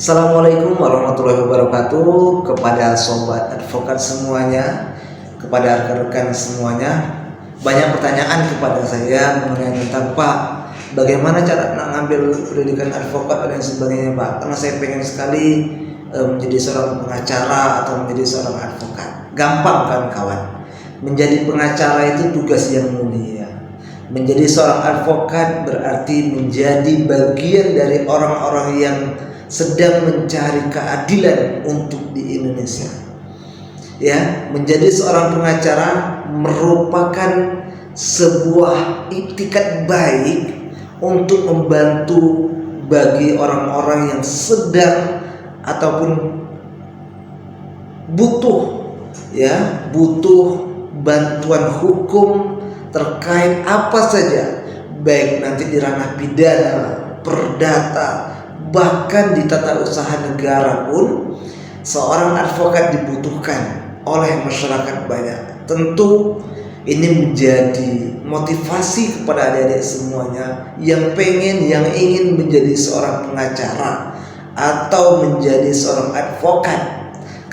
Assalamualaikum warahmatullahi wabarakatuh kepada sobat advokat semuanya, kepada rekan-rekan semuanya. Banyak pertanyaan kepada saya mengenai tentang Pak, bagaimana cara mengambil pendidikan advokat dan sebagainya Pak. Karena saya pengen sekali menjadi seorang pengacara atau menjadi seorang advokat. Gampang kan kawan? Menjadi pengacara itu tugas yang mulia. Menjadi seorang advokat berarti menjadi bagian dari orang-orang yang sedang mencari keadilan untuk di Indonesia. Ya, menjadi seorang pengacara merupakan sebuah iktikat baik untuk membantu bagi orang-orang yang sedang ataupun butuh bantuan hukum terkait apa saja, baik nanti di ranah pidana, perdata, bahkan di tata usaha negara pun seorang advokat dibutuhkan oleh masyarakat banyak. Tentu ini menjadi motivasi kepada adik-adik semuanya yang ingin menjadi seorang pengacara atau menjadi seorang advokat.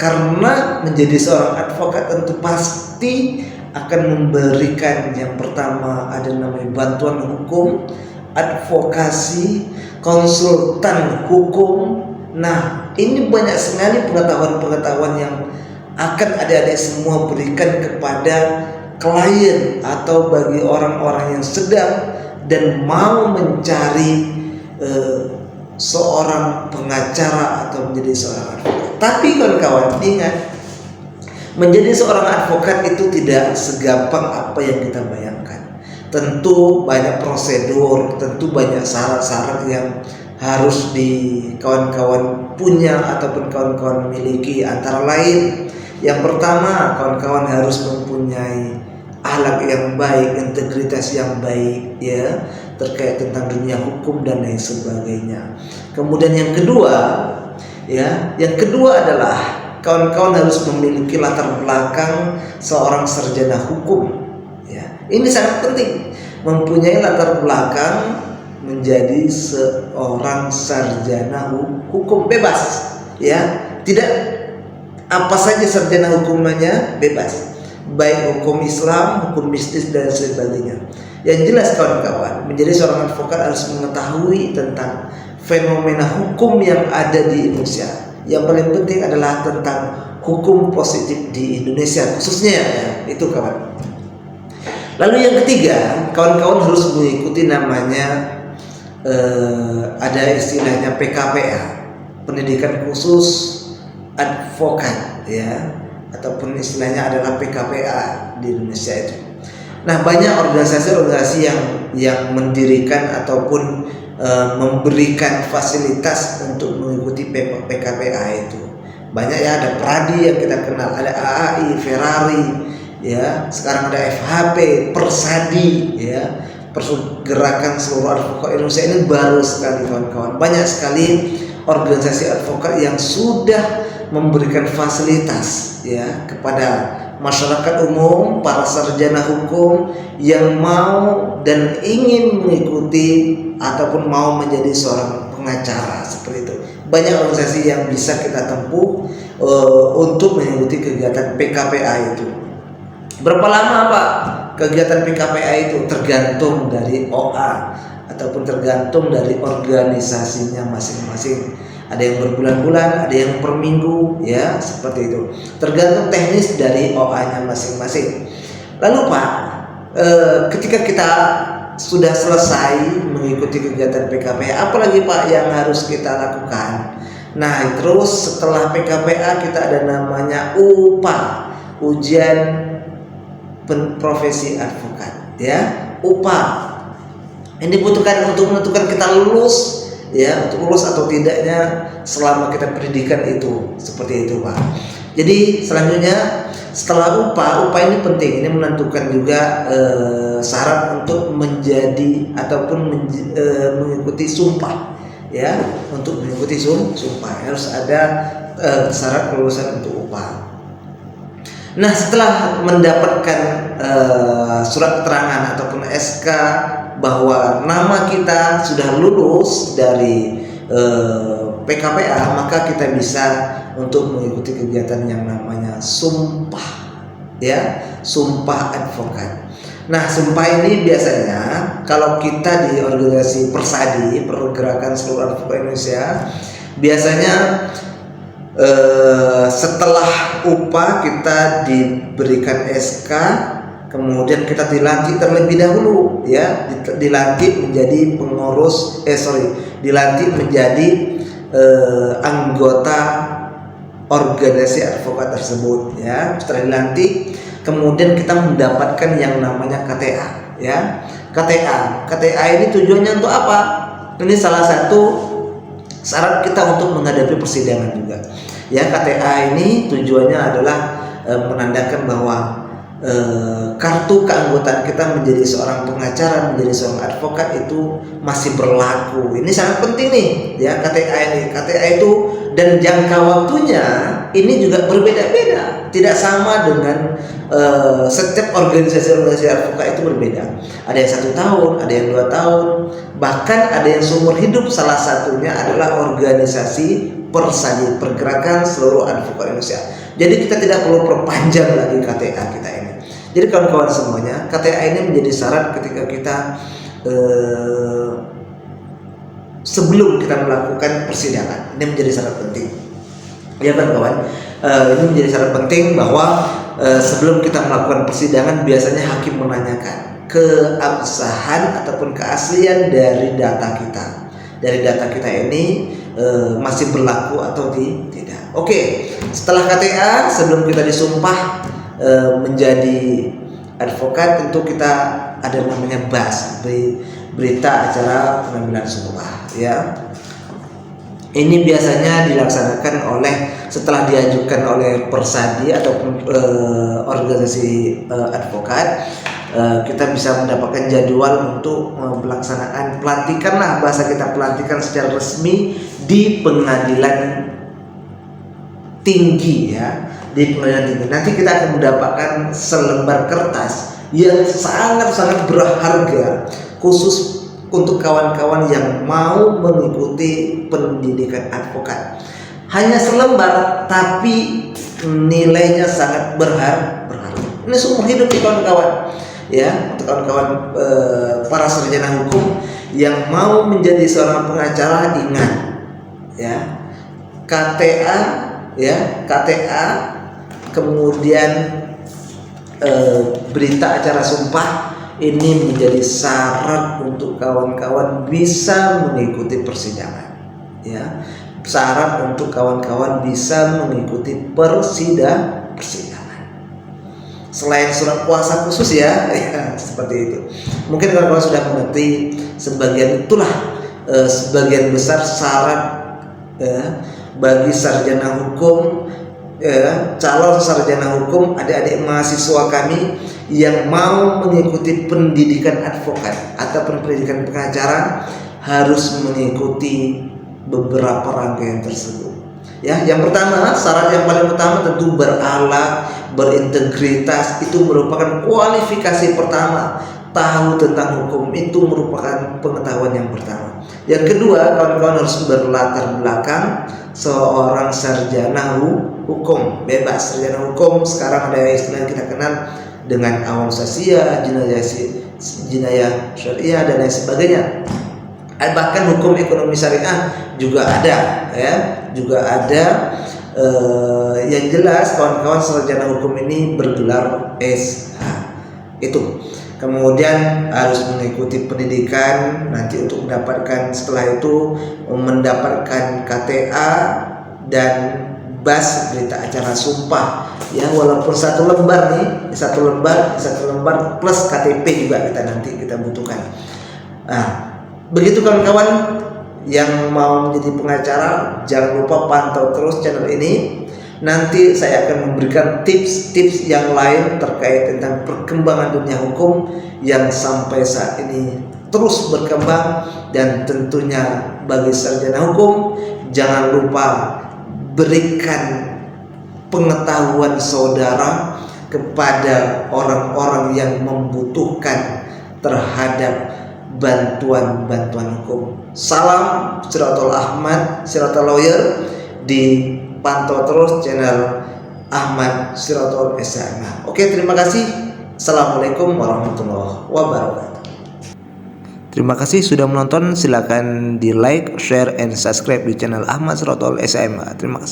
Karena menjadi seorang advokat tentu pasti akan memberikan yang pertama ada namanya bantuan hukum, advokasi, konsultan hukum. Nah, ini banyak sekali pengetahuan-pengetahuan yang akan adik-adik semua berikan kepada klien atau bagi orang-orang yang sedang dan mau mencari seorang pengacara atau menjadi seorang advokat. Tapi kawan-kawan ingat, menjadi seorang advokat itu tidak segampang apa yang kita bayangkan. Tentu banyak prosedur, tentu banyak syarat-syarat yang harus di kawan-kawan punya ataupun kawan-kawan miliki. Antara lain, yang pertama, kawan-kawan harus mempunyai akhlak yang baik, integritas yang baik, ya, terkait tentang dunia hukum dan lain sebagainya. Kemudian yang kedua adalah kawan-kawan harus memiliki latar belakang seorang sarjana hukum. Ya, ini sangat penting, mempunyai latar belakang menjadi seorang sarjana hukum bebas. Ya, tidak apa saja sarjana hukumnya bebas, baik hukum Islam, hukum bisnis dan sebagainya. Yang jelas kawan-kawan, menjadi seorang advokat harus mengetahui tentang fenomena hukum yang ada di Indonesia. Yang paling penting adalah tentang hukum positif di Indonesia khususnya, ya, itu kawan. Lalu yang ketiga, kawan-kawan harus mengikuti namanya ada istilahnya PKPA, pendidikan khusus advokat, ya, ataupun istilahnya adalah PKPA di Indonesia itu. Nah, banyak organisasi-organisasi yang mendirikan ataupun memberikan fasilitas untuk mengikuti PKPA itu. Banyak, ya, ada Pradi yang kita kenal, ada AAI, Ferrari, ya, sekarang ada FHP, Persadi, ya, Pergerakan Seluruh Advokat Indonesia. Ini baru sekali kawan-kawan. Banyak sekali organisasi advokat yang sudah memberikan fasilitas, ya, kepada masyarakat umum, para sarjana hukum yang mau dan ingin mengikuti ataupun mau menjadi seorang pengacara seperti itu. Banyak organisasi yang bisa kita tempuh untuk mengikuti kegiatan PKPA itu. Berapa lama Pak kegiatan PKPA itu? Tergantung dari OA ataupun tergantung dari organisasinya masing-masing. Ada yang berbulan-bulan, ada yang per minggu, ya, seperti itu. Tergantung teknis dari OA-nya masing-masing. Lalu Pak, ketika kita sudah selesai mengikuti kegiatan PKPA, apalagi Pak yang harus kita lakukan? Nah, terus setelah PKPA kita ada namanya UPA, ujian profesi advokat, ya, UPA. Ini dibutuhkan untuk menentukan kita lulus, ya, untuk lulus atau tidaknya selama kita pendidikan itu, seperti itu Pak. Jadi selanjutnya setelah UPA ini penting, ini menentukan juga syarat untuk menjadi ataupun mengikuti sumpah, ya, untuk mengikuti sumpah harus ada syarat kelulusan untuk UPA. Nah, setelah mendapatkan surat keterangan ataupun SK bahwa nama kita sudah lulus dari PKPA, maka kita bisa untuk mengikuti kegiatan yang namanya sumpah, ya, sumpah advokat. Nah, sumpah ini biasanya kalau kita di organisasi Persadi, Pergerakan Seluruh Advokat Indonesia, biasanya setelah upah kita diberikan SK, kemudian kita dilantik terlebih dahulu, ya, dilantik menjadi pengurus, dilantik menjadi anggota organisasi advokat tersebut, ya. Setelah dilantik, kemudian kita mendapatkan yang namanya KTA, ya. KTA ini tujuannya untuk apa? Ini salah satu syarat kita untuk menghadapi persidangan juga, ya. KTA ini tujuannya adalah menandakan bahwa kartu keanggotaan kita menjadi seorang pengacara, menjadi seorang advokat itu masih berlaku. Ini sangat penting nih, ya, KTA ini. KTA itu dan jangka waktunya ini juga berbeda-beda, tidak sama dengan setiap organisasi advokat itu berbeda. Ada yang 1 tahun, ada yang 2 tahun, bahkan ada yang seumur hidup. Salah satunya adalah organisasi Persadi, Pergerakan Seluruh Advokat Indonesia. Jadi kita tidak perlu perpanjang lagi KTA kita ini. Jadi kawan-kawan semuanya, KTA ini menjadi syarat ketika kita sebelum kita melakukan persidangan. Ini menjadi syarat penting, ya kan kawan? Ini menjadi syarat penting bahwa sebelum kita melakukan persidangan, biasanya hakim menanyakan keabsahan ataupun keaslian dari data kita. Dari data kita ini masih berlaku atau tidak. Oke, setelah KTA, sebelum kita disumpah menjadi advokat, tentu kita ada namanya BAS, berita acara pengambilan sumpah, ya. Ini biasanya dilaksanakan setelah diajukan oleh Persadi ataupun organisasi advokat. Kita bisa mendapatkan jadwal untuk pelaksanaan pelantikan, bahasa kita pelantikan secara resmi di pengadilan tinggi, ya, di pengadilan tinggi. Nanti kita akan mendapatkan selembar kertas yang sangat-sangat berharga khusus untuk kawan-kawan yang mau mengikuti pendidikan advokat. Hanya selembar, tapi nilainya sangat berharga. Ini seumur hidup nih kawan-kawan, ya, untuk kawan-kawan para sarjana hukum yang mau menjadi seorang pengacara. Ingat, ya, KTA, ya, KTA, kemudian berita acara sumpah ini menjadi syarat untuk kawan-kawan bisa mengikuti persidangan, ya. Syarat untuk kawan-kawan bisa mengikuti persidangan. Selain surat kuasa khusus, ya, ya, seperti itu. Mungkin kawan-kawan sudah mengerti sebagian itulah sebagian besar syarat, ya, bagi sarjana hukum, ya, calon sarjana hukum, adik-adik mahasiswa kami yang mau mengikuti pendidikan advokat ataupun pendidikan pengacara harus mengikuti beberapa rangkaian tersebut. Ya, yang pertama, syarat yang paling utama tentu berakhlak, berintegritas. Itu merupakan kualifikasi pertama. Tahu tentang hukum itu merupakan pengetahuan yang pertama. Yang kedua, kawan-kawan harus berlatar belakang seorang sarjana hukum bebas. Sarjana hukum sekarang ada istilah yang kita kenal dengan awam sasiyah, jinayah syariah dan lain sebagainya. Bahkan hukum ekonomi syariah juga ada, ya, juga ada. Yang jelas kawan-kawan sarjana hukum ini bergelar SH itu. Kemudian harus mengikuti pendidikan nanti untuk mendapatkan, setelah itu mendapatkan KTA dan BAS, berita acara sumpah, ya, walaupun satu lembar plus KTP juga kita butuhkan. Nah, begitu kawan-kawan yang mau menjadi pengacara, jangan lupa pantau terus channel ini. Nanti saya akan memberikan tips-tips yang lain terkait tentang perkembangan dunia hukum yang sampai saat ini terus berkembang. Dan tentunya bagi sarjana hukum, jangan lupa berikan pengetahuan saudara kepada orang-orang yang membutuhkan terhadap bantuan hukum. Salam Siratul Ahmad, Siratul Lawyer, dipantau terus channel Ahmad Siratul SMA. Oke, terima kasih. Assalamualaikum warahmatullahi wabarakatuh. Terima kasih sudah menonton. Silakan di like, share, and subscribe di channel Ahmad Siratul SMA. Terima kasih.